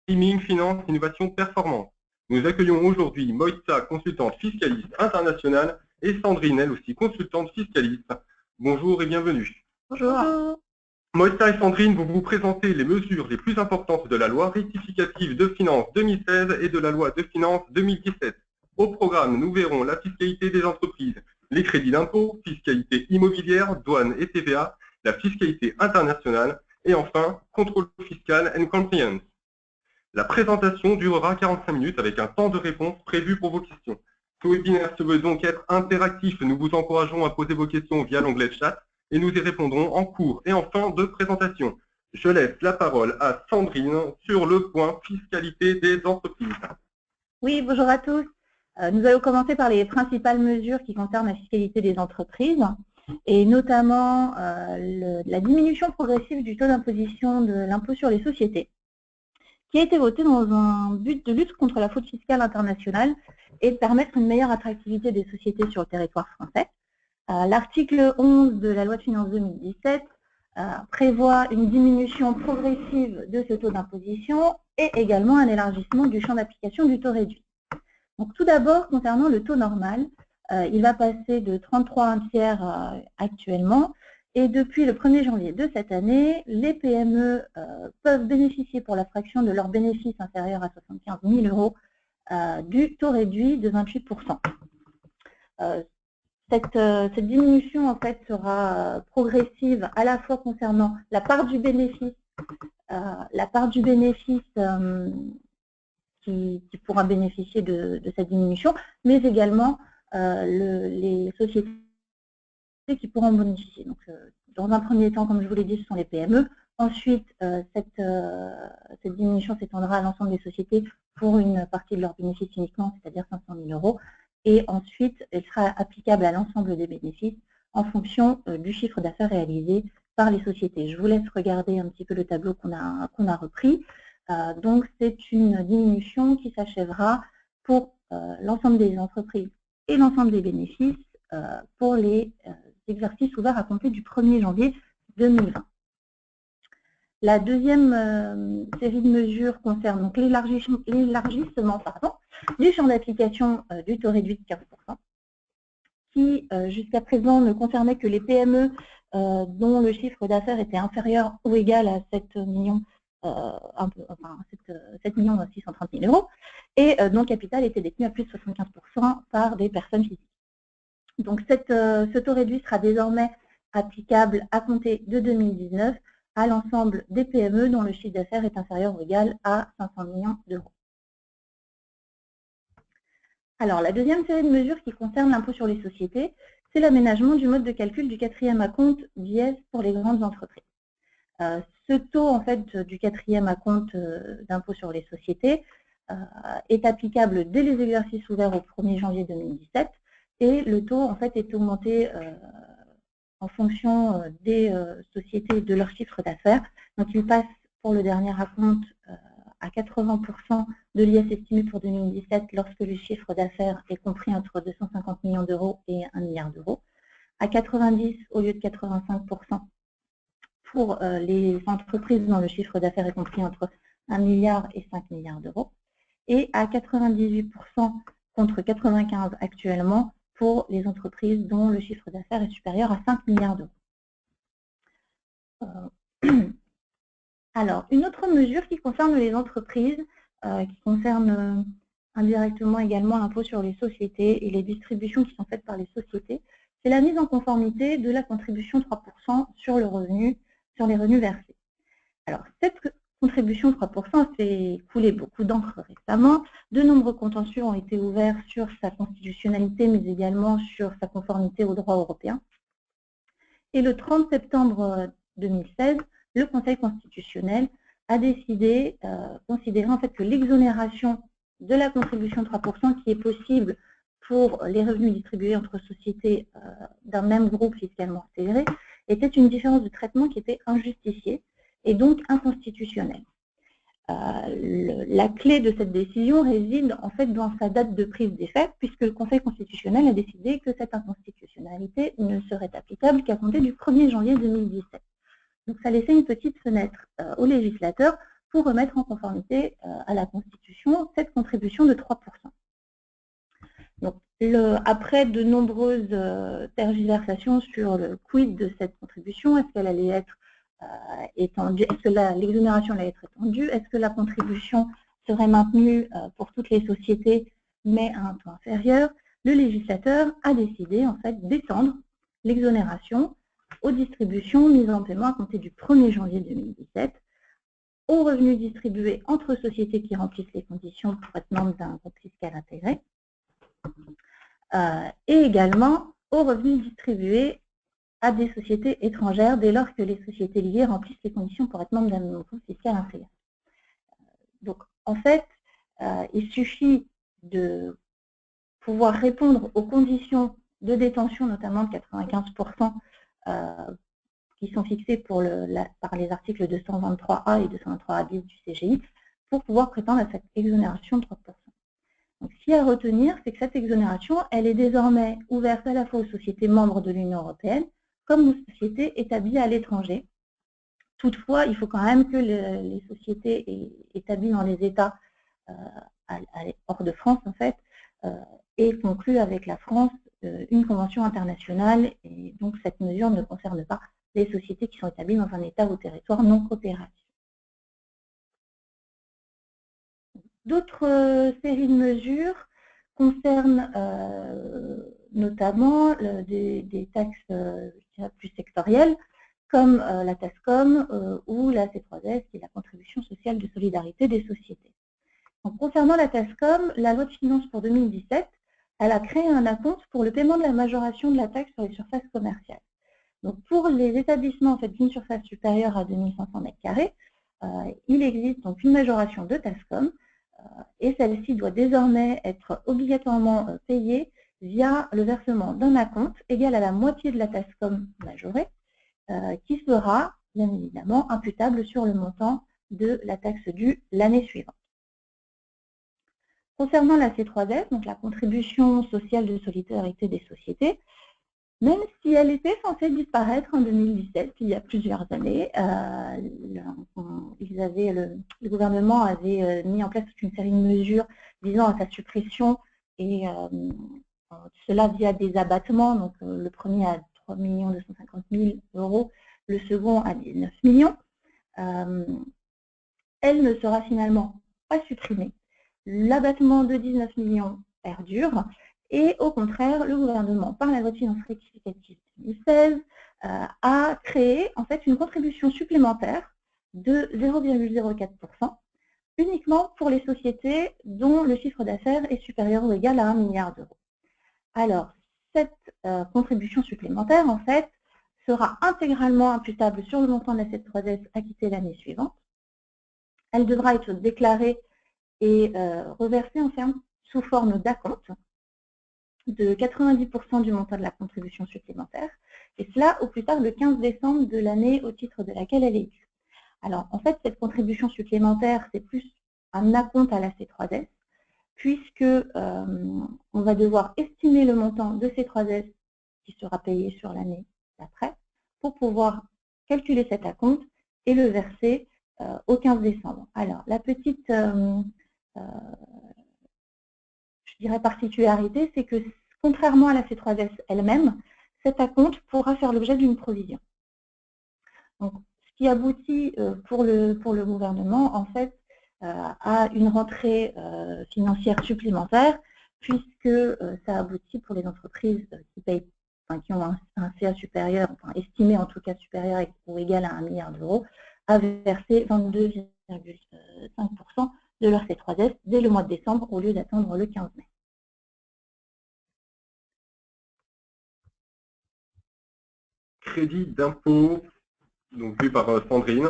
Streaming, finance, innovation, performance. Nous accueillons aujourd'hui Moïta, consultante fiscaliste internationale, et Sandrine, elle aussi, consultante fiscaliste. Bonjour et bienvenue. Bonjour. Moïta et Sandrine, vous vous présentez les mesures les plus importantes de la loi rectificative de finances 2016 et de la loi de finances 2017. Au programme, nous verrons la fiscalité des entreprises, les crédits d'impôt, fiscalité immobilière, douane et TVA, la fiscalité internationale, et enfin, contrôle fiscal and compliance. La présentation durera 45 minutes avec un temps de réponse prévu pour vos questions. Ce webinaire se veut donc être interactif. Nous vous encourageons à poser vos questions via l'onglet chat et nous y répondrons en cours et en fin de présentation. Je laisse la parole à Sandrine sur le point fiscalité des entreprises. Oui, bonjour à tous. Nous allons commencer par les principales mesures qui concernent la fiscalité des entreprises et notamment la diminution progressive du taux d'imposition de l'impôt sur les sociétés qui a été votée dans un but de lutte contre la fraude fiscale internationale et de permettre une meilleure attractivité des sociétés sur le territoire français. L'article 11 de la loi de finances 2017 prévoit une diminution progressive de ce taux d'imposition et également un élargissement du champ d'application du taux réduit. Donc, tout d'abord, concernant le taux normal, il va passer de 33,1 actuellement et depuis le 1er janvier de cette année, les PME peuvent bénéficier pour la fraction de leurs bénéfices inférieurs à 75 000 € du taux réduit de 28%. Cette diminution en fait sera progressive à la fois concernant la part du bénéfice, qui pourra bénéficier de cette diminution, mais également les sociétés qui pourront en bénéficier. Donc, dans un premier temps, comme je vous l'ai dit, ce sont les PME. Ensuite, cette diminution s'étendra à l'ensemble des sociétés pour une partie de leurs bénéfices uniquement, c'est-à-dire 500 000 €. Et ensuite, elle sera applicable à l'ensemble des bénéfices en fonction du chiffre d'affaires réalisé par les sociétés. Je vous laisse regarder un petit peu le tableau qu'on a repris. Donc, c'est une diminution qui s'achèvera pour l'ensemble des entreprises et l'ensemble des bénéfices pour les exercices ouverts à compter du 1er janvier 2020. La deuxième série de mesures concerne donc l'élargissement du champ d'application du taux réduit de 15%, qui jusqu'à présent ne concernait que les PME dont le chiffre d'affaires était inférieur ou égal à 7 630 000 € et dont le capital était détenu à plus de 75% par des personnes physiques. Donc ce taux réduit sera désormais applicable à compter de 2019 à l'ensemble des PME dont le chiffre d'affaires est inférieur ou égal à 500 millions €. Alors, la deuxième série de mesures qui concerne l'impôt sur les sociétés, c'est l'aménagement du mode de calcul du 4e acompte d'IS pour les grandes entreprises. Ce taux en fait, du 4e acompte d'impôt sur les sociétés est applicable dès les exercices ouverts au 1er janvier 2017 et le taux en fait, est augmenté en fonction des sociétés et de leur chiffre d'affaires. Donc, il passe pour le dernier acompte à 80% de l'IS estimé pour 2017 lorsque le chiffre d'affaires est compris entre 250 millions € et 1 milliard d'euros, à 90 au lieu de 85% pour les entreprises dont le chiffre d'affaires est compris entre 1 milliard et 5 milliards d'euros, et à 98% contre 95 actuellement pour les entreprises dont le chiffre d'affaires est supérieur à 5 milliards d'euros. Alors, une autre mesure qui concerne les entreprises, qui concerne indirectement également l'impôt sur les sociétés et les distributions qui sont faites par les sociétés, c'est la mise en conformité de la contribution 3% sur les revenus versés. Alors, cette contribution 3% fait couler beaucoup d'encre récemment. De nombreux contentieux ont été ouverts sur sa constitutionnalité, mais également sur sa conformité au droit européen. Et le 30 septembre 2016, le Conseil constitutionnel a décidé, considérant en fait que l'exonération de la contribution 3% qui est possible pour les revenus distribués entre sociétés d'un même groupe fiscalement intégré était une différence de traitement qui était injustifiée et donc inconstitutionnelle. La clé de cette décision réside en fait dans sa date de prise d'effet, puisque le Conseil constitutionnel a décidé que cette inconstitutionnalité ne serait applicable qu'à compter du 1er janvier 2017. Donc ça laissait une petite fenêtre au législateur pour remettre en conformité à la Constitution cette contribution de 3%. Donc, après de nombreuses tergiversations sur le quid de cette contribution, est-ce qu'elle allait être étendue, est-ce que l'exonération allait être étendue, est-ce que la contribution serait maintenue pour toutes les sociétés, mais à un taux inférieur, le législateur a décidé en fait d'étendre l'exonération aux distributions mises en paiement à compter du 1er janvier 2017, aux revenus distribués entre sociétés qui remplissent les conditions pour être membres d'un groupe fiscal intégré, et également aux revenus distribués à des sociétés étrangères dès lors que les sociétés liées remplissent les conditions pour être membres d'un groupe fiscal intégré. Donc, en fait, il suffit de pouvoir répondre aux conditions de détention, notamment de 95%, qui sont fixées par les articles 223A et 223A bis du CGI, pour pouvoir prétendre à cette exonération de 3%. Donc, ce qu'il y a à retenir, c'est que cette exonération, elle est désormais ouverte à la fois aux sociétés membres de l'Union européenne, comme aux sociétés établies à l'étranger. Toutefois, il faut quand même que les sociétés établies dans les États hors de France, en fait, aient conclu avec la France une convention internationale, et donc cette mesure ne concerne pas les sociétés qui sont établies dans un État ou territoire non coopératif. D'autres séries de mesures concernent notamment des taxes plus sectorielles, comme la TASCOM ou la C3S, qui est la contribution sociale de solidarité des sociétés. Donc, concernant la TASCOM, la loi de finances pour 2017, elle a créé un acompte pour le paiement de la majoration de la taxe sur les surfaces commerciales. Donc, pour les établissements en fait, d'une surface supérieure à 2500 m², il existe donc une majoration de TASCOM, et celle-ci doit désormais être obligatoirement payée via le versement d'un acompte égal à la moitié de la TASCOM majorée, qui sera bien évidemment imputable sur le montant de la taxe due l'année suivante. Concernant la C3S, donc la contribution sociale de solidarité des sociétés, même si elle était censée disparaître en 2017, il y a plusieurs années, le gouvernement avait mis en place toute une série de mesures visant à sa suppression, et cela via des abattements, donc le premier à 3 250 000 €, le second à 19 millions. Elle ne sera finalement pas supprimée. L'abattement de 19 millions perdure. Et au contraire, le gouvernement, par la loi de finances rectificative 2016, a créé en fait une contribution supplémentaire de 0,04%, uniquement pour les sociétés dont le chiffre d'affaires est supérieur ou égal à 1 milliard d'euros. Alors, cette contribution supplémentaire, en fait, sera intégralement imputable sur le montant de la C3S acquitté l'année suivante. Elle devra être déclarée et reversée en fait sous forme d'acompte de 90% du montant de la contribution supplémentaire, et cela au plus tard le 15 décembre de l'année au titre de laquelle elle est due. Alors, en fait, cette contribution supplémentaire, c'est plus un acompte à la C3S, puisque on va devoir estimer le montant de C3S qui sera payé sur l'année d'après, pour pouvoir calculer cet acompte et le verser au 15 décembre. Alors, la petite je dirais particularité, c'est que contrairement à la C3S elle-même, cet acompte pourra faire l'objet d'une provision. Donc, ce qui aboutit pour le gouvernement, en fait, à une rentrée financière supplémentaire, puisque ça aboutit pour les entreprises qui payent, qui ont un CA supérieur, estimé en tout cas supérieur ou égal à 1 milliard d'euros, à verser 22,5% de leur C3S dès le mois de décembre au lieu d'attendre le 15 mai. Crédit d'impôt, donc vu par Sandrine.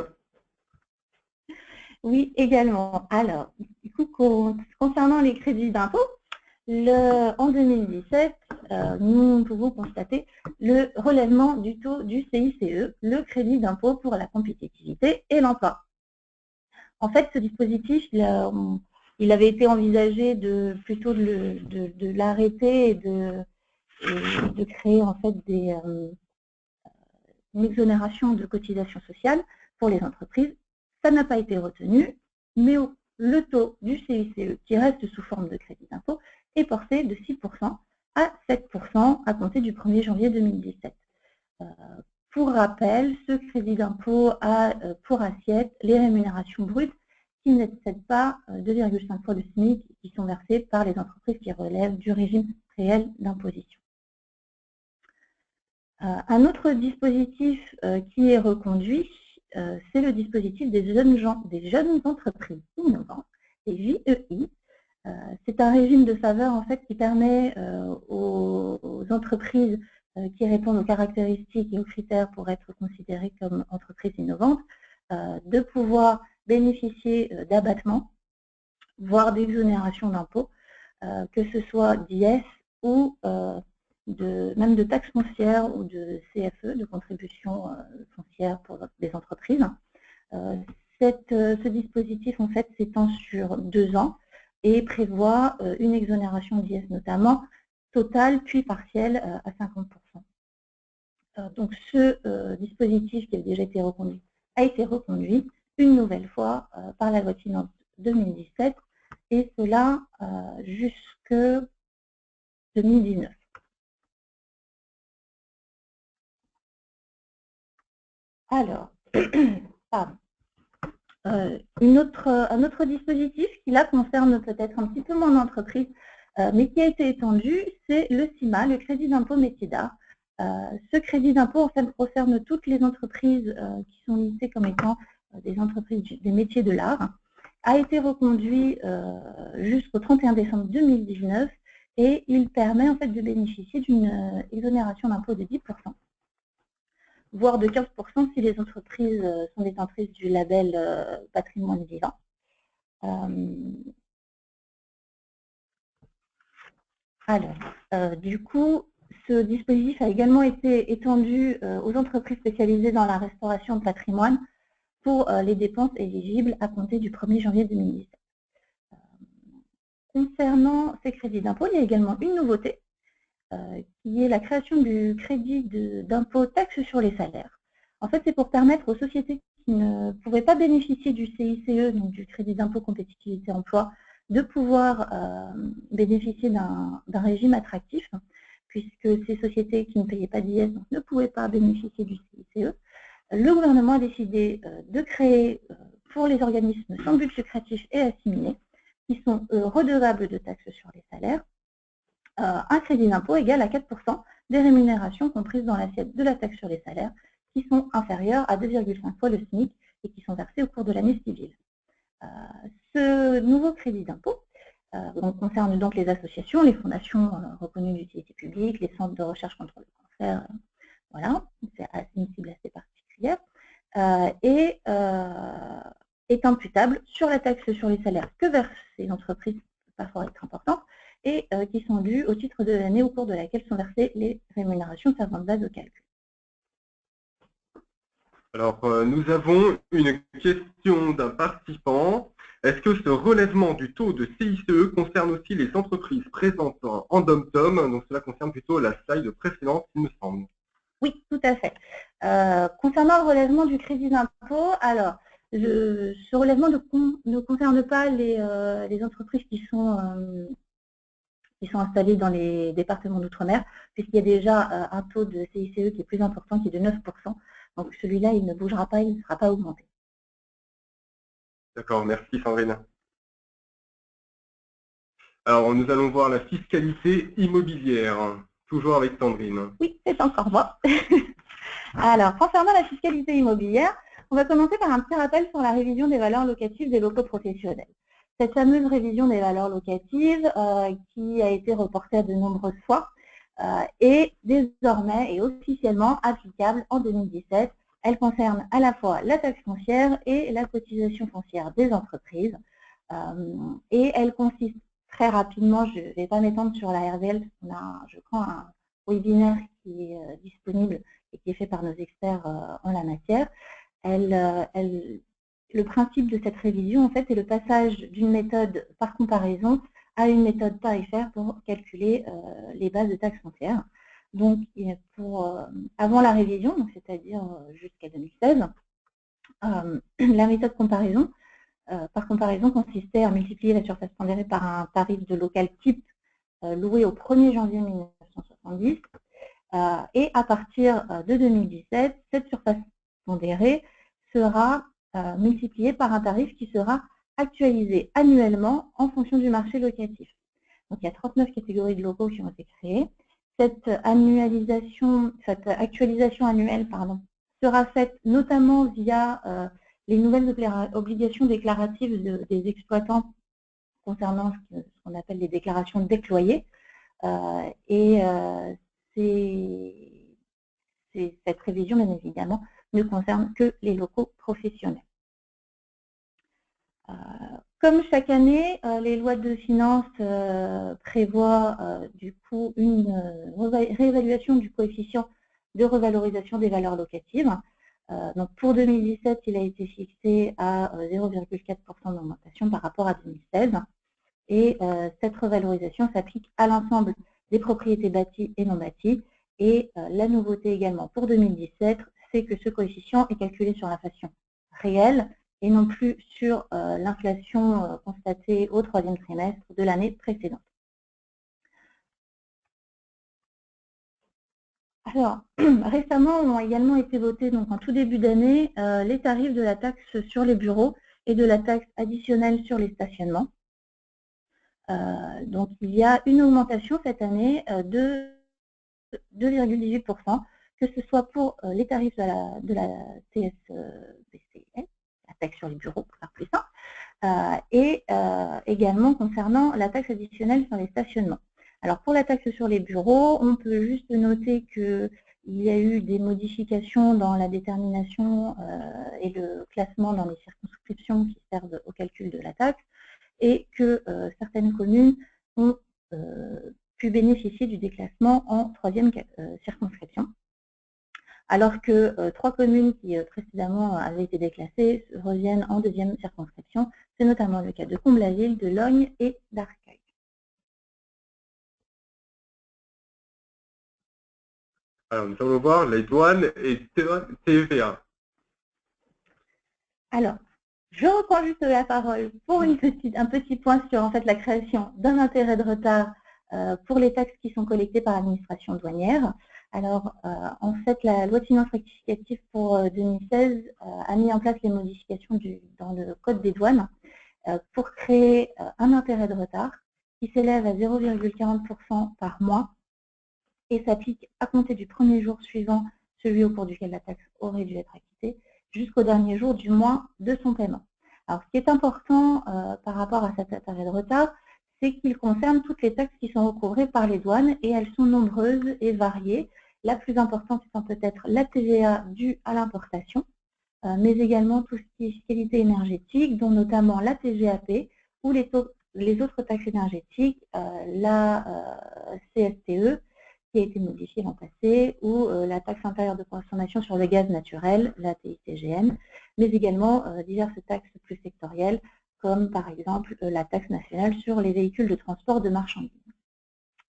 Oui, également. Alors, du coup, concernant les crédits d'impôt, en 2017, nous pouvons constater le relèvement du taux du CICE, le crédit d'impôt pour la compétitivité et l'emploi. En fait, ce dispositif, il avait été envisagé plutôt de l'arrêter et de créer en fait une exonération de cotisations sociales pour les entreprises. ça n'a pas été retenu, mais le taux du CICE, qui reste sous forme de crédit d'impôt, est porté de 6% à 7% à compter du 1er janvier 2017. Pour rappel, ce crédit d'impôt a pour assiette les rémunérations brutes qui n'excèdent pas 2,5 fois le SMIC qui sont versées par les entreprises qui relèvent du régime réel d'imposition. Un autre dispositif qui est reconduit, c'est le dispositif des jeunes entreprises innovantes, les JEI. C'est un régime de faveur en fait, qui permet aux entreprises qui répondent aux caractéristiques et aux critères pour être considérées comme entreprises innovantes de pouvoir bénéficier d'abattements, voire d'exonération d'impôts, que ce soit d'IS ou même de taxes foncières ou de CFE, de contribution foncière pour les entreprises. Ce dispositif en fait s'étend sur 2 ans et prévoit une exonération d'IS notamment totale puis partielle à 50%. Donc ce dispositif qui a déjà été reconduit a été reconduit une nouvelle fois par la loi de finances 2017 et cela jusque 2019. Alors, pardon. Un autre dispositif qui là concerne peut-être un petit peu moins d'entreprises, mais qui a été étendu, c'est le CIMA, le crédit d'impôt métier d'art. Ce crédit d'impôt en fait concerne toutes les entreprises qui sont listées comme étant des entreprises des métiers de l'art, a été reconduit jusqu'au 31 décembre 2019 et il permet en fait de bénéficier d'une exonération d'impôt de 10%. Voire de 15% si les entreprises sont détentrices du label patrimoine vivant. Du coup, ce dispositif a également été étendu aux entreprises spécialisées dans la restauration de patrimoine pour les dépenses éligibles à compter du 1er janvier 2017. Concernant ces crédits d'impôt, il y a également une nouveauté, qui est la création du crédit d'impôt taxe sur les salaires. En fait, c'est pour permettre aux sociétés qui ne pouvaient pas bénéficier du CICE, donc du crédit d'impôt compétitivité emploi, de pouvoir bénéficier d'un régime attractif, puisque ces sociétés qui ne payaient pas d'IS ne pouvaient pas bénéficier du CICE. Le gouvernement a décidé de créer pour les organismes sans but lucratif et assimilés, qui sont redevables de taxes sur les salaires, un crédit d'impôt égal à 4% des rémunérations comprises dans l'assiette de la taxe sur les salaires qui sont inférieures à 2,5 fois le SMIC et qui sont versées au cours de l'année civile. Ce nouveau crédit d'impôt concerne donc les associations, les fondations reconnues d'utilité publique, les centres de recherche contre le cancer, voilà, c'est une cible assez particulière, et est imputable sur la taxe sur les salaires que versent ces entreprises, parfois être importantes, et qui sont dues au titre de l'année au cours de laquelle sont versées les rémunérations servant de base au calcul. Alors, nous avons une question d'un participant. Est-ce que ce relèvement du taux de CICE concerne aussi les entreprises présentes en dom-tom? Donc, cela concerne plutôt la slide précédente, il me semble. Oui, tout à fait. Concernant le relèvement du crédit d'impôt, alors, ce relèvement ne concerne pas les entreprises qui sont installés dans les départements d'outre-mer, puisqu'il y a déjà un taux de CICE qui est plus important, qui est de 9%. Donc celui-là, il ne bougera pas, il ne sera pas augmenté. D'accord, merci Sandrine. Alors, nous allons voir la fiscalité immobilière, toujours avec Sandrine. Oui, c'est encore moi. Alors, concernant la fiscalité immobilière, on va commencer par un petit rappel sur la révision des valeurs locatives des locaux professionnels. Cette fameuse révision des valeurs locatives qui a été reportée à de nombreuses fois est désormais et officiellement applicable en 2017. Elle concerne à la fois la taxe foncière et la cotisation foncière des entreprises. Et elle consiste très rapidement, je ne vais pas m'étendre sur la RVL, parce qu'on a, je crois, un webinaire qui est disponible et qui est fait par nos experts en la matière. Le principe de cette révision, en fait, est le passage d'une méthode par comparaison à une méthode tarifaire pour calculer les bases de taxes foncières. Donc, avant la révision, c'est-à-dire jusqu'à 2016, La méthode comparaison, par comparaison, consistait à multiplier la surface pondérée par un tarif de local type loué au 1er janvier 1970. Et à partir de 2017, cette surface pondérée sera multipliée par un tarif qui sera actualisé annuellement en fonction du marché locatif. Donc, il y a 39 catégories de locaux qui ont été créées. Cette actualisation annuelle sera faite notamment via les nouvelles obligations déclaratives des exploitants concernant ce qu'on appelle les déclarations décloyées. Cette révision, bien évidemment, ne concerne que les locaux professionnels. Comme chaque année, les lois de finances prévoient du coup une réévaluation du coefficient de revalorisation des valeurs locatives. Donc pour 2017, il a été fixé à 0,4% d'augmentation par rapport à 2016. Et cette revalorisation s'applique à l'ensemble des propriétés bâties et non bâties. Et la nouveauté également pour 2017, c'est que ce coefficient est calculé sur l'inflation réelle et non plus sur l'inflation constatée au 3e trimestre de l'année précédente. Alors, récemment ont également été votés, donc en tout début d'année, les tarifs de la taxe sur les bureaux et de la taxe additionnelle sur les stationnements. Donc, il y a une augmentation cette année de 2,18%, que ce soit pour les tarifs de la TSBCL, la taxe sur les bureaux, pour faire plus simple, et également concernant la taxe additionnelle sur les stationnements. Alors, pour la taxe sur les bureaux, on peut juste noter qu'il y a eu des modifications dans la détermination et le classement dans les circonscriptions qui servent au calcul de la taxe, et que certaines communes ont pu bénéficier du déclassement en 3e circonscription, alors que 3 communes qui précédemment avaient été déclassées reviennent en 2e circonscription. C'est notamment le cas de Comble-la-Ville, de Lognes et d'Arcueil. Alors, nous allons voir les douanes et TVA. Alors, je reprends juste la parole pour un petit point sur en fait, la création d'un intérêt de retard pour les taxes qui sont collectées par l'administration douanière. Alors, en fait, la loi de finances rectificative pour 2016 a mis en place les modifications dans le code des douanes pour créer un intérêt de retard qui s'élève à 0,40% par mois et s'applique à compter du 1er jour suivant celui au cours duquel la taxe aurait dû être acquittée, jusqu'au dernier jour du mois de son paiement. Alors, ce qui est important par rapport à cet intérêt de retard, c'est qu'il concerne toutes les taxes qui sont recouvrées par les douanes et elles sont nombreuses et variées. La plus importante étant peut-être la TVA due à l'importation, mais également tout ce qui est fiscalité énergétique, dont notamment la TGAP ou les autres taxes énergétiques, la CSTE, qui a été modifiée l'an passé, ou la taxe intérieure de consommation sur le gaz naturel, la TICGN, mais également diverses taxes plus sectorielles, comme par exemple la taxe nationale sur les véhicules de transport de marchandises.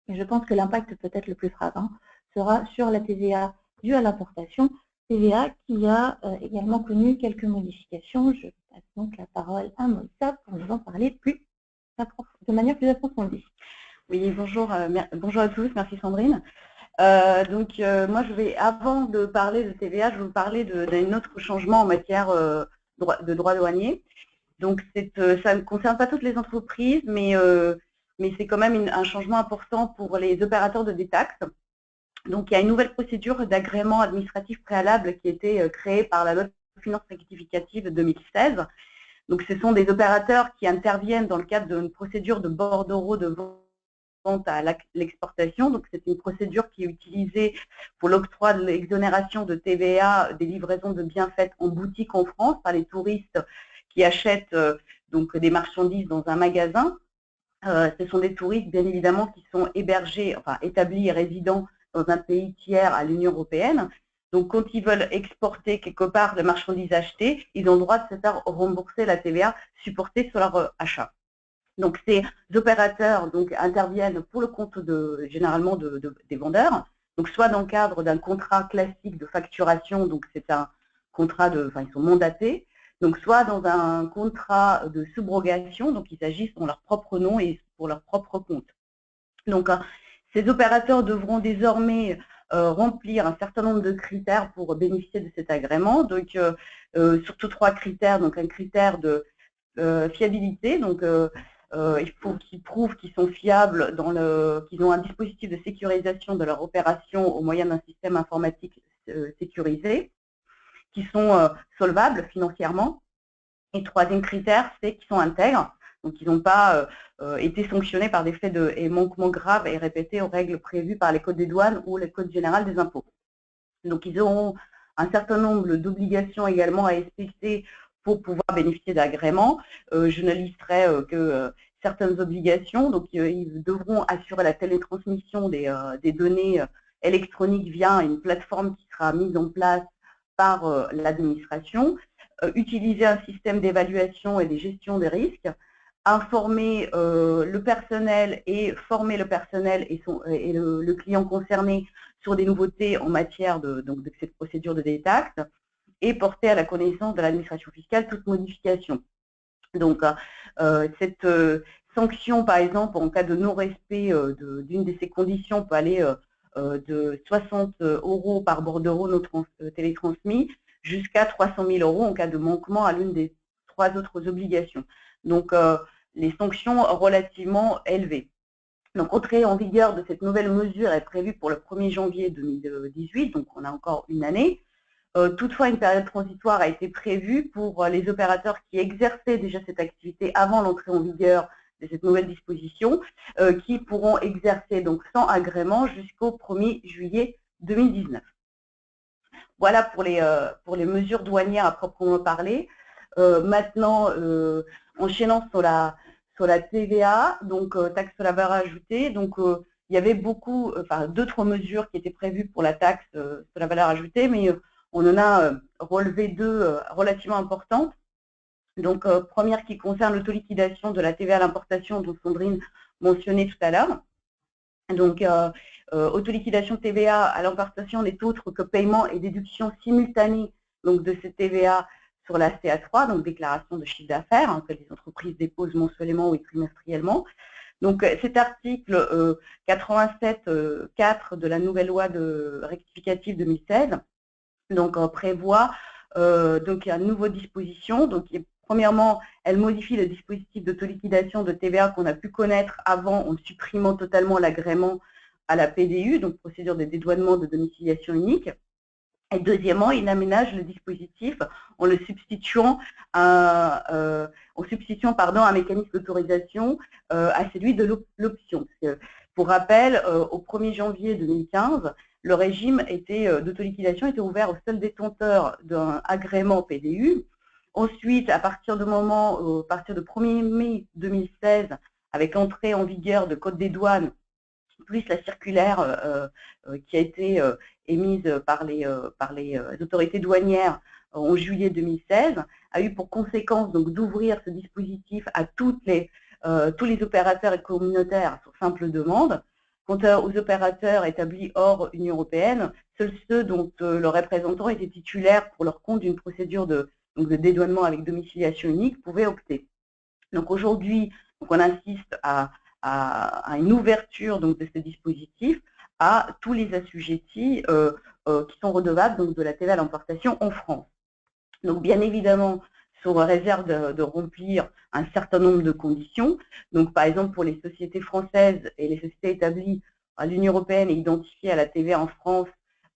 Et je pense que l'impact peut-être le plus frappant sera sur la TVA due à l'importation, TVA qui a également connu quelques modifications. Je passe donc la parole à Moïsa pour nous en parler de manière plus approfondie. Oui, bonjour, bonjour à tous, merci Sandrine. Moi, avant de parler de TVA, je vais vous parler d'un autre changement en matière de droit douanier. Donc, ça ne concerne pas toutes les entreprises, mais c'est quand même un changement important pour les opérateurs de détaxe. Donc, il y a une nouvelle procédure d'agrément administratif préalable qui a été créée par la loi de finances rectificative 2016. Donc, ce sont des opérateurs qui interviennent dans le cadre d'une procédure de bordereau de vente à l'exportation. Donc, c'est une procédure qui est utilisée pour l'octroi de l'exonération de TVA des livraisons de biens faites en boutique en France par les touristes qui achètent donc des marchandises dans un magasin. Ce sont des touristes, bien évidemment, qui sont hébergés, enfin établis et résidents dans un pays tiers à l'Union européenne. Donc, quand ils veulent exporter quelque part les marchandises achetées, ils ont le droit de se faire rembourser la TVA supportée sur leur achat. Donc, ces opérateurs interviennent pour le compte généralement des vendeurs, donc soit dans le cadre d'un contrat classique de facturation, donc c'est un ils sont mandatés, donc soit dans un contrat de subrogation, donc ils agissent dans leur propre nom et pour leur propre compte. Donc ces opérateurs devront désormais remplir un certain nombre de critères pour bénéficier de cet agrément. Donc surtout 3 critères, donc un critère de fiabilité, donc il faut qu'ils prouvent qu'ils sont fiables, qu'ils ont un dispositif de sécurisation de leur opération au moyen d'un système informatique sécurisé, qui sont solvables financièrement. Et 3e critère, c'est qu'ils sont intègres, donc ils n'ont pas été sanctionnés par des faits et manquements graves et répétés aux règles prévues par les codes des douanes ou les codes généraux des impôts. Donc ils auront un certain nombre d'obligations également à respecter pour pouvoir bénéficier d'agréments. Je ne listerai que certaines obligations. Donc ils devront assurer la télétransmission des données électroniques via une plateforme qui sera mise en place par l'administration, utiliser un système d'évaluation et de gestion des risques, informer le personnel et former le personnel et le client concerné sur des nouveautés en matière de cette procédure de détaxe, et porter à la connaissance de l'administration fiscale toute modification. Donc, cette sanction, par exemple, en cas de non-respect d'une de ces conditions, peut aller de 60 € par bordereau non télétransmis jusqu'à 300 000 € en cas de manquement à l'une des 3 autres obligations. Donc, les sanctions relativement élevées. Donc, entrée en vigueur de cette nouvelle mesure est prévue pour le 1er janvier 2018, donc on a encore une année. Toutefois, une période transitoire a été prévue pour les opérateurs qui exerçaient déjà cette activité avant l'entrée en vigueur de cette nouvelle disposition, qui pourront exercer donc sans agrément jusqu'au 1er juillet 2019. Voilà pour les mesures douanières à proprement parler. Maintenant, enchaînant sur la TVA, donc taxe sur la valeur ajoutée, donc il y avait d'autres mesures qui étaient prévues pour la taxe sur la valeur ajoutée, mais on en a relevé 2 relativement importantes. Donc, première qui concerne l'autoliquidation de la TVA à l'importation, dont Sandrine mentionnait tout à l'heure. Donc, autoliquidation de TVA à l'importation n'est autre que paiement et déduction simultanée donc, de cette TVA sur la CA3, donc déclaration de chiffre d'affaires, que les entreprises déposent mensuellement ou trimestriellement. Donc, cet article 87.4 de la nouvelle loi rectificative 2016 donc, prévoit donc, une nouvelle disposition. Donc, premièrement, elle modifie le dispositif d'autoliquidation de TVA qu'on a pu connaître avant en supprimant totalement l'agrément à la PDU, donc procédure de dédouanement de domiciliation unique. Et deuxièmement, il aménage le dispositif en le substituant un mécanisme d'autorisation à celui de l'option. Pour rappel, au 1er janvier 2015, le régime d'autoliquidation était ouvert aux seuls détenteurs d'un agrément PDU. Ensuite, à partir de 1er mai 2016, avec l'entrée en vigueur de Code des douanes, plus la circulaire qui a été émise par les autorités douanières en juillet 2016, a eu pour conséquence d'ouvrir ce dispositif à tous les opérateurs communautaires sur simple demande. Quant aux opérateurs établis hors Union européenne, seuls ceux dont le représentant était titulaire pour leur compte d'une procédure de dédouanement avec domiciliation unique pouvaient opter. Donc aujourd'hui, on insiste à une ouverture de ce dispositif à tous les assujettis qui sont redevables de la TVA à l'importation en France. Donc bien évidemment, sous réserve de remplir un certain nombre de conditions. Donc par exemple pour les sociétés françaises et les sociétés établies à l'Union européenne et identifiées à la TVA en France,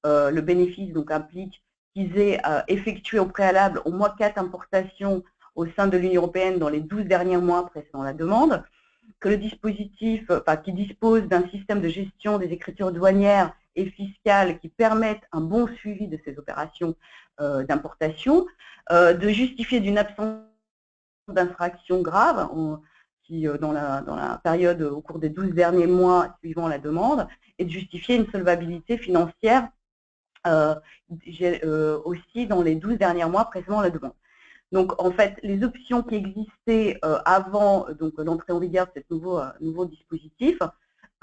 le bénéfice implique qu'ils aient effectué au préalable au moins 4 importations au sein de l'Union européenne dans les 12 derniers mois précédant la demande, que le dispositif, qui dispose d'un système de gestion des écritures douanières et fiscales qui permettent un bon suivi de ces opérations d'importation, de justifier d'une absence d'infraction grave dans la période au cours des 12 derniers mois suivant la demande, et de justifier une solvabilité financière aussi dans les 12 derniers mois précédant la demande. Donc, en fait, les options qui existaient avant l'entrée en vigueur de ce nouveau dispositif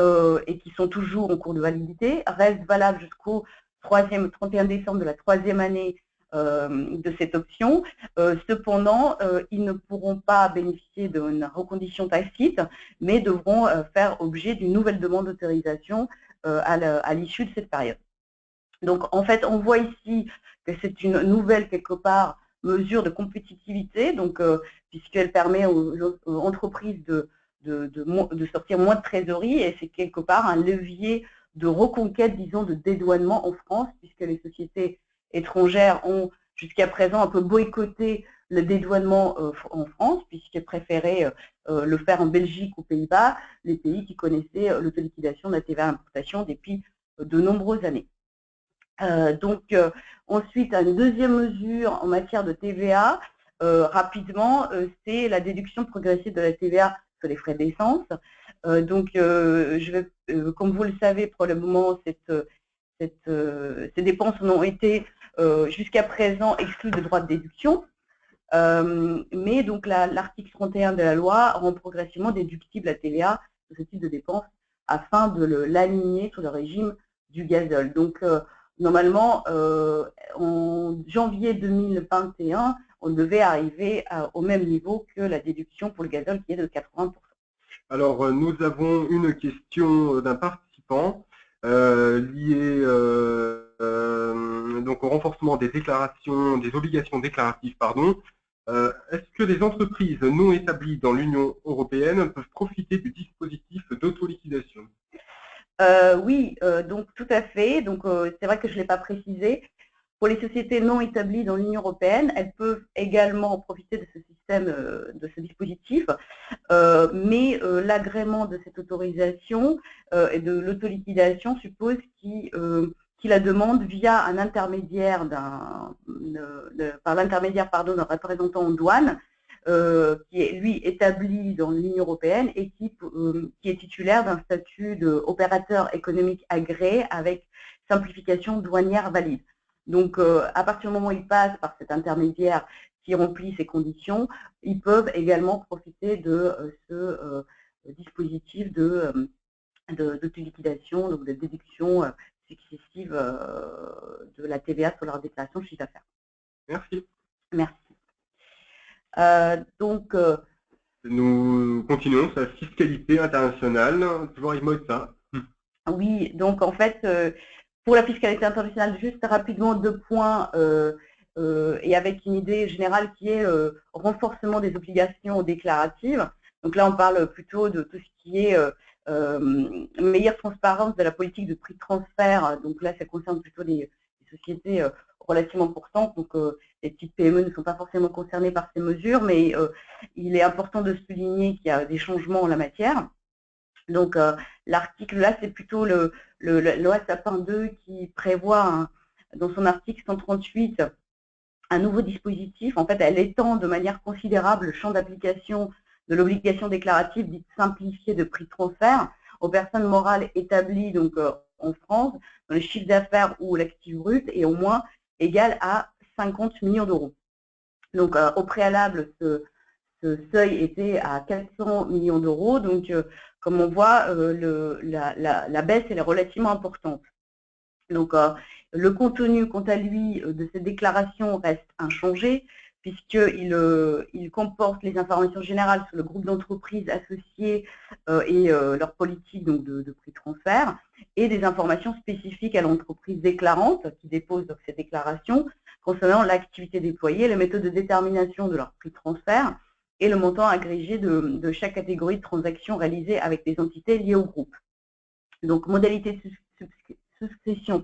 et qui sont toujours en cours de validité restent valables jusqu'au 31 décembre de la 3e année de cette option. Cependant, ils ne pourront pas bénéficier d'une recondition tacite, mais devront faire objet d'une nouvelle demande d'autorisation à l'issue de cette période. Donc, en fait, on voit ici que c'est une nouvelle, quelque part, mesure de compétitivité, donc puisqu'elle permet aux entreprises de sortir moins de trésorerie, et c'est quelque part un levier de reconquête, disons, de dédouanement en France, puisque les sociétés étrangères ont jusqu'à présent un peu boycotté le dédouanement en France, puisqu'elles préféraient le faire en Belgique ou aux Pays-Bas, les pays qui connaissaient l'autoliquidation de la TVA à l'importation depuis de nombreuses années. Ensuite, une deuxième mesure en matière de TVA, rapidement, c'est la déduction progressive de la TVA sur les frais d'essence. Comme vous le savez, probablement, ces dépenses ont été jusqu'à présent exclues de droits de déduction. Mais donc l'article 31 de la loi rend progressivement déductible la TVA de ce type de dépenses afin de l'aligner sur le régime du gazole. Donc, normalement, en janvier 2021, on devait arriver au même niveau que la déduction pour le gazole qui est de 80%. Alors, nous avons une question d'un participant liée donc au renforcement des déclarations, des obligations déclaratives, pardon. Est-ce que les entreprises non établies dans l'Union européenne peuvent profiter du dispositif d'autoliquidation? Oui, donc tout à fait. Donc c'est vrai que je ne l'ai pas précisé. Pour les sociétés non établies dans l'Union européenne, elles peuvent également profiter de ce système, de ce dispositif, mais l'agrément de cette autorisation et de l'autoliquidation suppose qu'il la demande via un intermédiaire par l'intermédiaire d'un représentant en douane, qui est lui établi dans l'Union européenne et qui est titulaire d'un statut d'opérateur économique agréé avec simplification douanière valide. Donc, à partir du moment où ils passent par cet intermédiaire qui remplit ces conditions, ils peuvent également profiter de ce dispositif d'autoliquidation, donc de déduction successive de la TVA sur leur déclaration de chiffre d'affaires. Merci. Merci. Nous continuons sur la fiscalité internationale, toujours avec Moïta. Oui, donc en fait, pour la fiscalité internationale, juste rapidement 2 points et avec une idée générale qui est renforcement des obligations déclaratives. Donc là, on parle plutôt de tout ce qui est meilleure transparence de la politique de prix de transfert. Donc là, ça concerne plutôt les sociétés relativement importantes. Donc les petites PME ne sont pas forcément concernées par ces mesures, mais il est important de souligner qu'il y a des changements en la matière. Donc l'article là, c'est plutôt la loi Sapin 2 qui prévoit dans son article 138 un nouveau dispositif. En fait, elle étend de manière considérable le champ d'application de l'obligation déclarative dite simplifiée de prix de transfert aux personnes morales établies donc en France dans le chiffre d'affaires ou l'actif brut est au moins égal à 50 millions d'euros. Donc au préalable, ce seuil était à 400 millions d'euros. Donc comme on voit, la baisse elle est relativement importante. Donc le contenu, quant à lui, de cette déclaration reste inchangé, puisqu'il comporte les informations générales sur le groupe d'entreprises associées et leur politique donc, de prix de transfert, et des informations spécifiques à l'entreprise déclarante qui dépose donc, cette déclaration concernant l'activité déployée, les méthodes de détermination de leur prix de transfert et le montant agrégé de chaque catégorie de transactions réalisées avec des entités liées au groupe. Donc, modalité de souscription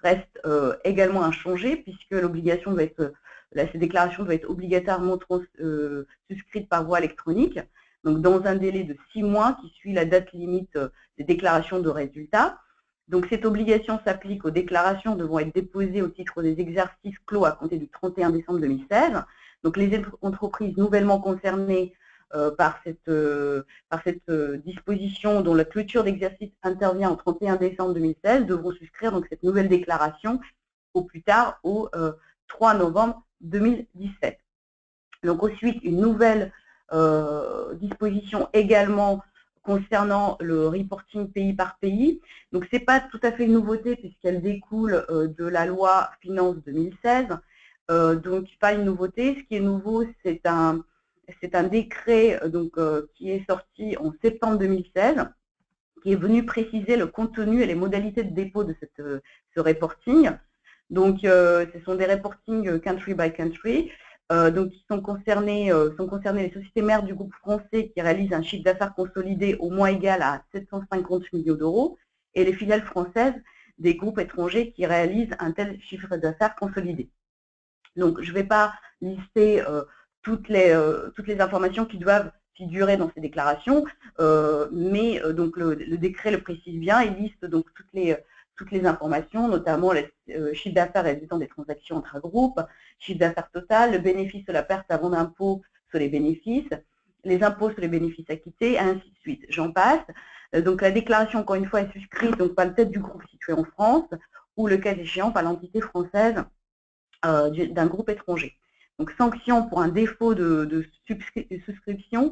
reste également inchangée, puisque l'obligation doit être, cette déclaration doit être obligatoirement souscrite par voie électronique, donc dans un délai de 6 mois qui suit la date limite des déclarations de résultats. Donc cette obligation s'applique aux déclarations devant être déposées au titre des exercices clos à compter du 31 décembre 2016. Donc les entreprises nouvellement concernées par cette disposition dont la clôture d'exercice intervient au 31 décembre 2016 devront souscrire donc cette nouvelle déclaration au plus tard au 3 novembre 2017. Donc ensuite, une nouvelle disposition également concernant le reporting pays par pays. Donc ce n'est pas tout à fait une nouveauté puisqu'elle découle de la loi Finance 2016. donc pas une nouveauté. Ce qui est nouveau, c'est un décret qui est sorti en septembre 2016, qui est venu préciser le contenu et les modalités de dépôt de ce reporting. Donc, ce sont des reporting country by country. Donc, qui sont concernés les sociétés mères du groupe français qui réalisent un chiffre d'affaires consolidé au moins égal à 750 millions d'euros et les filiales françaises des groupes étrangers qui réalisent un tel chiffre d'affaires consolidé. Donc, je ne vais pas lister toutes les informations qui doivent figurer dans ces déclarations, mais donc le décret le précise bien. Il liste donc toutes les informations, notamment le chiffre d'affaires résultant des transactions entre groupes, chiffre d'affaires total, le bénéfice ou la perte avant d'impôt sur les bénéfices, les impôts sur les bénéfices acquittés, et ainsi de suite. J'en passe. Donc la déclaration, encore une fois, est souscrite donc, par la tête du groupe situé en France ou, le cas échéant, par l'entité française d'un groupe étranger. Donc, sanction pour un défaut de souscription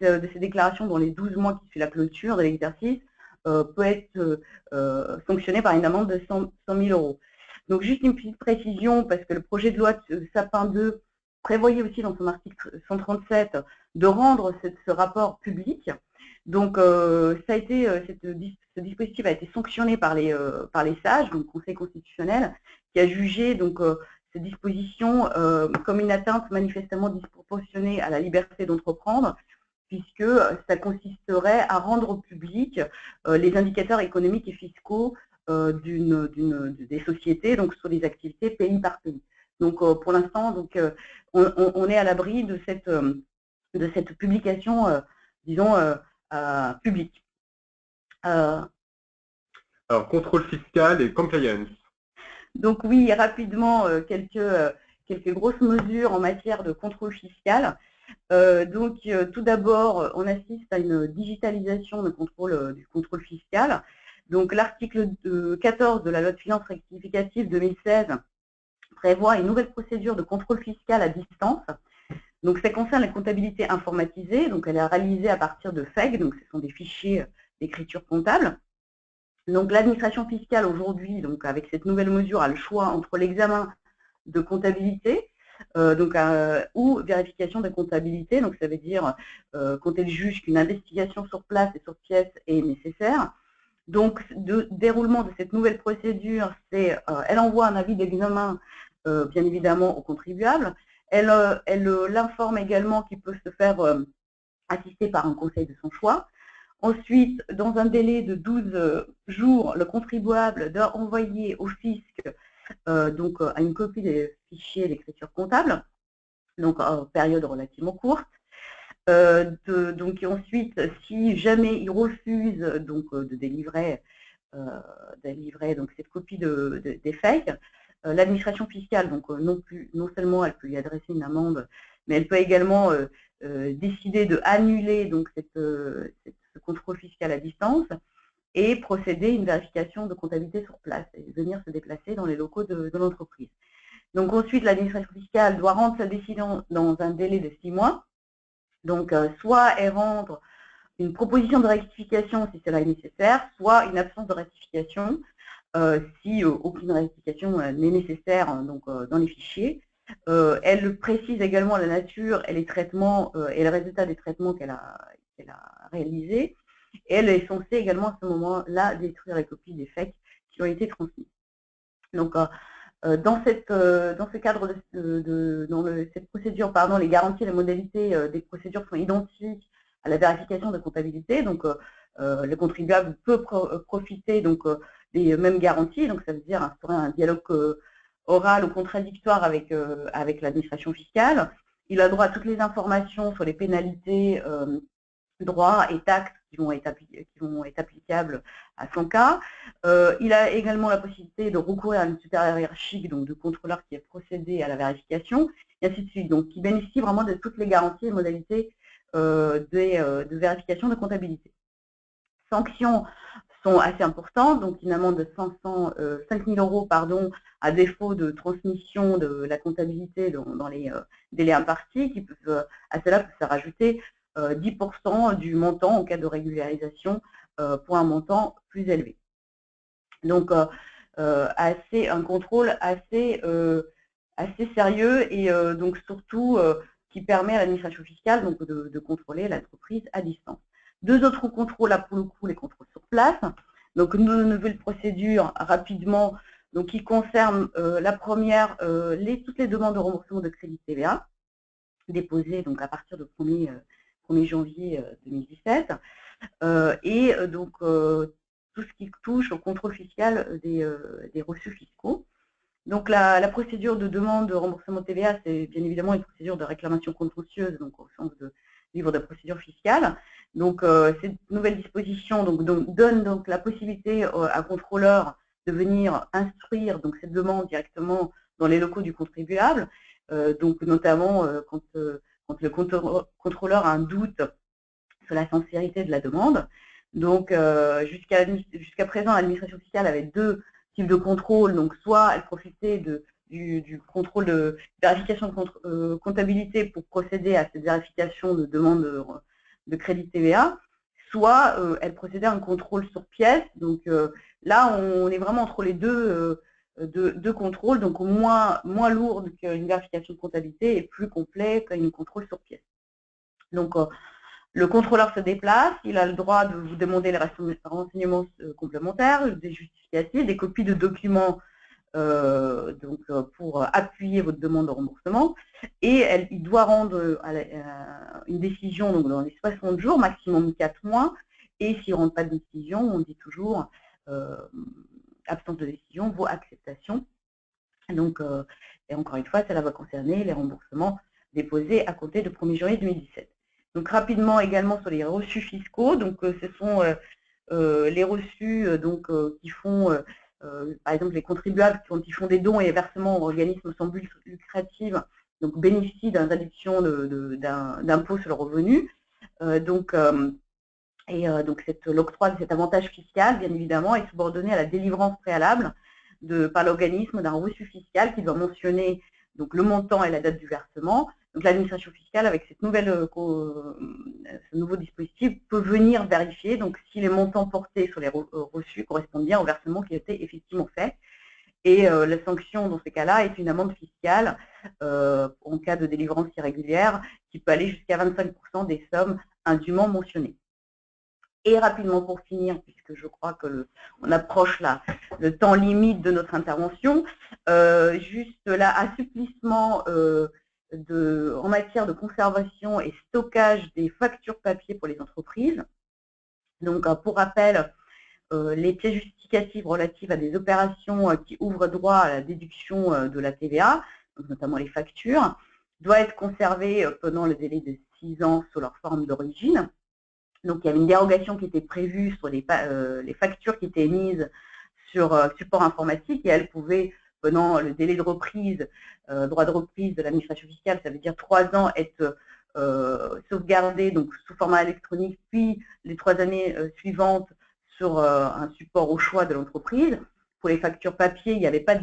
de ces déclarations dans les 12 mois qui suivent la clôture de l'exercice peut être sanctionné par une amende de 100 000 euros. Donc, juste une petite précision, parce que le projet de loi Sapin 2 prévoyait aussi dans son article 137 de rendre ce rapport public. Donc, ce dispositif a été sanctionné par les sages, donc le Conseil constitutionnel, qui a jugé donc cette disposition comme une atteinte manifestement disproportionnée à la liberté d'entreprendre, puisque ça consisterait à rendre public les indicateurs économiques et fiscaux des sociétés, donc sur les activités pays par pays. Donc pour l'instant, on est à l'abri de cette publication, disons, publique. Alors, contrôle fiscal et compliance. Donc oui, rapidement, quelques grosses mesures en matière de contrôle fiscal. Tout d'abord, on assiste à une digitalisation du contrôle fiscal. Donc l'article 14 de la loi de finances rectificative 2016 prévoit une nouvelle procédure de contrôle fiscal à distance. Donc ça concerne la comptabilité informatisée, donc elle est réalisée à partir de FEG, donc ce sont des fichiers d'écriture comptable. Donc l'administration fiscale aujourd'hui, donc avec cette nouvelle mesure, a le choix entre l'examen de comptabilité ou vérification de comptabilité. Donc ça veut dire quand elle juge qu'une investigation sur place et sur pièce est nécessaire. Donc déroulement de cette nouvelle procédure, c'est elle envoie un avis d'examen bien évidemment au contribuable. Elle l'informe également qu'il peut se faire assister par un conseil de son choix. Ensuite, dans un délai de 12 jours, le contribuable doit envoyer au fisc à une copie des fichiers d'écriture comptable, donc en période relativement courte. Ensuite, si jamais il refuse de délivrer donc cette copie des FEG, l'administration fiscale, donc non seulement elle peut lui adresser une amende, mais elle peut également décider de annuler donc ce contrôle fiscal à distance et procéder à une vérification de comptabilité sur place et venir se déplacer dans les locaux de l'entreprise. Donc ensuite, l'administration fiscale doit rendre sa décision dans un délai de 6 mois. Donc soit elle rendre une proposition de rectification si cela est nécessaire, soit une absence de rectification si aucune rectification n'est nécessaire dans les fichiers. Elle précise également la nature et les traitements et le résultat des traitements qu'elle a réalisés. Et elle est censée également à ce moment-là détruire les copies des FEC qui ont été transmises. Donc dans ce cadre cette procédure, les garanties et les modalités des procédures sont identiques à la vérification de comptabilité. Donc le contribuable peut profiter des mêmes garanties, donc ça veut dire instaurer un dialogue oral ou contradictoire avec l'administration fiscale. Il a droit à toutes les informations sur les pénalités, droits et taxes qui vont être applicables à son cas. Il a également la possibilité de recourir à une supérieure hiérarchique, donc de contrôleur qui a procédé à la vérification, et ainsi de suite. Donc, qui bénéficie vraiment de toutes les garanties et modalités de vérification de comptabilité. Sanctions sont assez importantes, donc une amende de 5 000 euros à défaut de transmission de la comptabilité dans les délais impartis, qui peuvent, à cela peut se rajouter 10% du montant en cas de régularisation pour un montant plus élevé. Donc un contrôle assez assez sérieux et donc surtout qui permet à l'administration fiscale donc, de contrôler l'entreprise à distance. Deux autres contrôles, là pour le coup, les contrôles sur place. Donc une nouvelle procédure rapidement donc, qui concerne la première, toutes les demandes de remboursement de crédit TVA déposées donc, à partir du 1er janvier 2017 et donc tout ce qui touche au contrôle fiscal des reçus fiscaux. Donc la procédure de demande de remboursement de TVA, c'est bien évidemment une procédure de réclamation contentieuse, donc au sens de livre de procédure fiscale. Donc cette nouvelle disposition donne donc la possibilité à contrôleur de venir instruire donc cette demande directement dans les locaux du contribuable, donc notamment quand le contrôleur a un doute sur la sincérité de la demande. Donc jusqu'à présent, l'administration fiscale avait deux types de contrôle, donc soit elle profitait du contrôle de vérification de comptabilité pour procéder à cette vérification de demande de crédit TVA, soit elle procédait à un contrôle sur pièce. Donc là, on est vraiment entre les deux contrôles, donc moins lourd qu'une vérification de comptabilité et plus complet qu'un contrôle sur pièce. Donc le contrôleur se déplace, il a le droit de vous demander les renseignements complémentaires, des justificatifs, des copies de documents pour appuyer votre demande de remboursement, et il doit rendre une décision donc, dans les 60 jours, maximum 4 mois, et s'il ne rend pas de décision, on dit toujours absence de décision, vaut acceptation. Donc, et encore une fois, cela va concerner les remboursements déposés à compter du 1er janvier 2017. Donc rapidement également sur les reçus fiscaux, donc ce sont les reçus qui font, par exemple les contribuables qui font des dons et versements aux organismes sans but lucratif, donc bénéficient d'une réduction d'impôt sur le revenu. Donc l'octroi de cet avantage fiscal, bien évidemment, est subordonné à la délivrance préalable par l'organisme d'un reçu fiscal qui doit mentionner donc, le montant et la date du versement. Donc l'administration fiscale, avec ce nouveau dispositif, peut venir vérifier donc, si les montants portés sur les reçus correspondent bien au versement qui a été effectivement fait. Et la sanction dans ces cas-là est une amende fiscale en cas de délivrance irrégulière qui peut aller jusqu'à 25% des sommes indûment mentionnées. Et rapidement pour finir, puisque je crois qu'on approche le temps limite de notre intervention, juste l'assouplissement en matière de conservation et stockage des factures papier pour les entreprises. Donc, pour rappel, les pièces justificatives relatives à des opérations qui ouvrent droit à la déduction de la TVA, donc notamment les factures, doivent être conservées pendant le délai de 6 ans sous leur forme d'origine. Donc, il y avait une dérogation qui était prévue sur les factures qui étaient émises sur support informatique et elles pouvaient, pendant le délai de reprise, droit de reprise de l'administration fiscale, ça veut dire 3 ans, être sauvegardées donc, sous format électronique, puis les 3 années suivantes sur un support au choix de l'entreprise. Pour les factures papier, il n'y avait pas de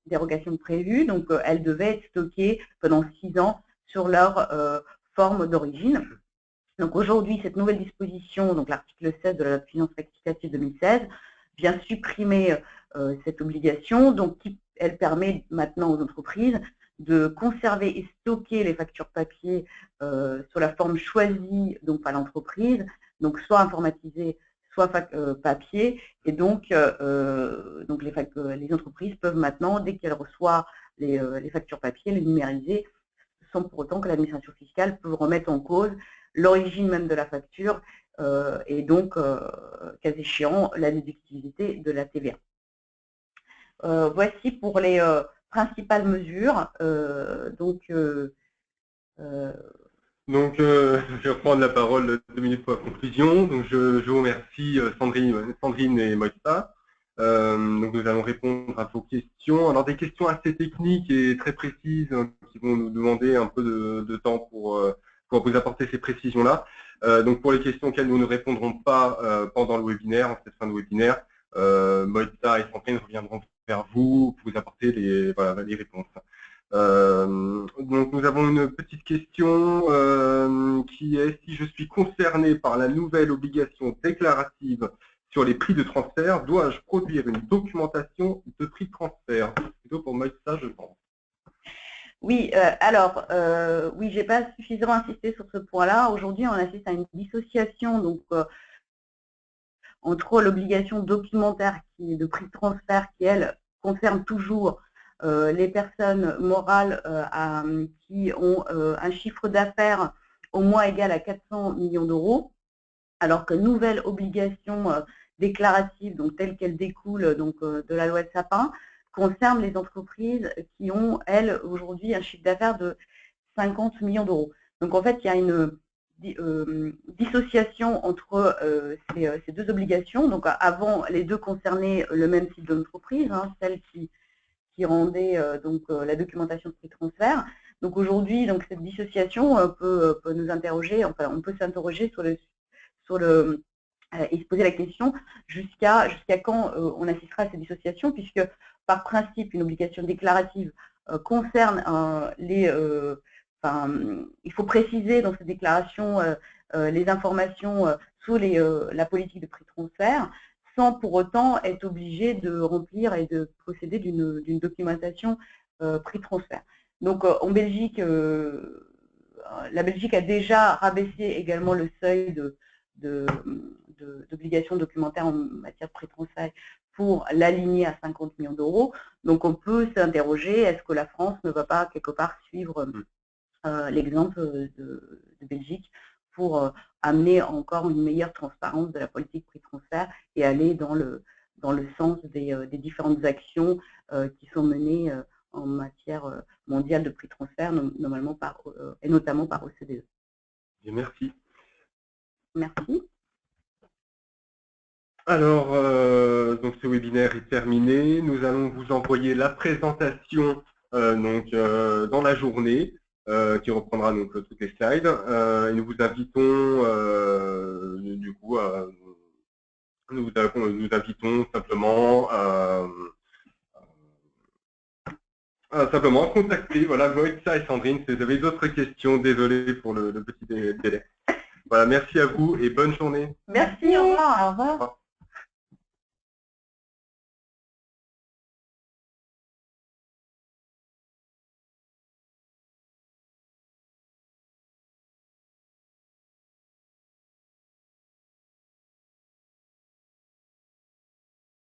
dérogation prévue, donc elles devaient être stockées pendant 6 ans sur leur forme d'origine. Donc aujourd'hui, cette nouvelle disposition, donc l'article 16 de la loi de finances rectificative 2016, vient supprimer cette obligation, donc elle permet maintenant aux entreprises de conserver et stocker les factures papier sur la forme choisie donc par l'entreprise, donc soit informatisée, soit papier, et donc les entreprises peuvent maintenant, dès qu'elles reçoivent les factures papier, les numériser, sans pour autant que l'administration fiscale peut remettre en cause l'origine même de la facture et donc, cas échéant, la déductibilité de la TVA. Voici pour les principales mesures. Je vais reprendre la parole 2 minutes pour la conclusion. Donc, je vous remercie Sandrine et Moïta. Donc, nous allons répondre à vos questions. Alors, des questions assez techniques et très précises qui vont nous demander un peu de temps pour vous apporter ces précisions-là. Donc, pour les questions auxquelles nous ne répondrons pas pendant le webinaire, en cette fin de webinaire, Moïta et Sandrine reviendront vers vous pour vous apporter les réponses. Donc, nous avons une petite question qui est: si je suis concerné par la nouvelle obligation déclarative sur les prix de transfert, dois-je produire une documentation de prix de transfert? Plutôt pour Moïta, je pense. Oui, oui, j'ai pas suffisamment insisté sur ce point-là. Aujourd'hui, on assiste à une dissociation donc, entre l'obligation documentaire de prix de transfert qui, elle, concerne toujours les personnes morales qui ont un chiffre d'affaires au moins égal à 400 millions d'euros, alors que nouvelle obligation déclarative, donc telle qu'elle découle donc, de la loi de Sapin, concerne les entreprises qui ont, elles, aujourd'hui un chiffre d'affaires de 50 millions d'euros. Donc en fait, il y a une dissociation entre ces deux obligations. Donc avant, les deux concernaient le même type d'entreprise, hein, celle qui rendait donc la documentation de ces transferts. Donc aujourd'hui, donc cette dissociation peut nous interroger, enfin on peut s'interroger sur le et se poser la question jusqu'à quand on assistera à cette dissociation, puisque par principe une obligation déclarative concerne il faut préciser dans cette déclaration les informations sous la politique de prix de transfert, sans pour autant être obligé de remplir et de procéder d'une documentation prix de transfert. Donc en Belgique, la Belgique a déjà rabaissé également le seuil d'obligation documentaire en matière de prix de transfert pour l'aligner à 50 millions d'euros. Donc on peut s'interroger, est-ce que la France ne va pas quelque part suivre l'exemple de Belgique pour amener encore une meilleure transparence de la politique prix de transfert et aller dans le sens des différentes actions qui sont menées en matière mondiale de prix de transfert, et notamment par OCDE. Merci. Merci. Alors, donc ce webinaire est terminé. Nous allons vous envoyer la présentation dans la journée, qui reprendra donc toutes les slides. Et nous vous invitons du coup nous invitons simplement simplement à contacter Wojtka et Sandrine si vous avez d'autres questions. Désolé pour le petit délai. Voilà, merci à vous et bonne journée. Merci, au revoir. Au revoir.